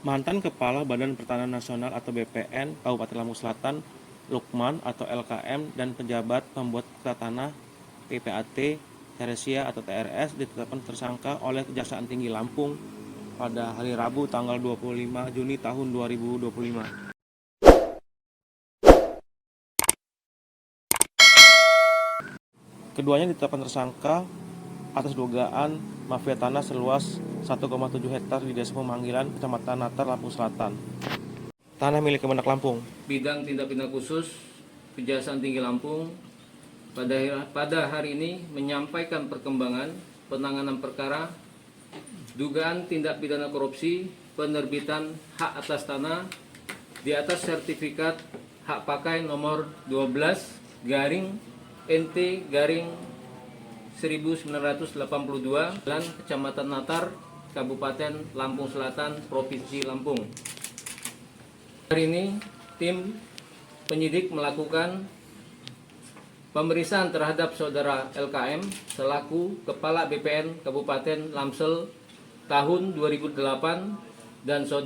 Mantan Kepala Badan Pertanahan Nasional atau BPN Kabupaten Lampung Selatan, Lukman atau LKM, dan pejabat pembuat peta tanah PPAT Teresia atau TRS ditetapkan tersangka oleh Kejaksaan Tinggi Lampung pada hari Rabu tanggal 25 Juni tahun 2025. Keduanya ditetapkan tersangka atas dugaan mafia tanah seluas 1,7 hektar di Desa Pemanggilan, Kecamatan Natar, Lampung Selatan. Tanah milik Kemendak Lampung. Bidang Tindak Pidana Khusus Kejaksaan Tinggi Lampung pada hari ini menyampaikan perkembangan penanganan perkara dugaan tindak pidana korupsi penerbitan hak atas tanah di atas sertifikat hak pakai nomor 12/NT/1982 dan Kecamatan Natar, Kabupaten Lampung Selatan, Provinsi Lampung. Hari ini tim penyidik melakukan pemeriksaan terhadap saudara LKM selaku Kepala BPN Kabupaten Lamsel tahun 2008 dan saudara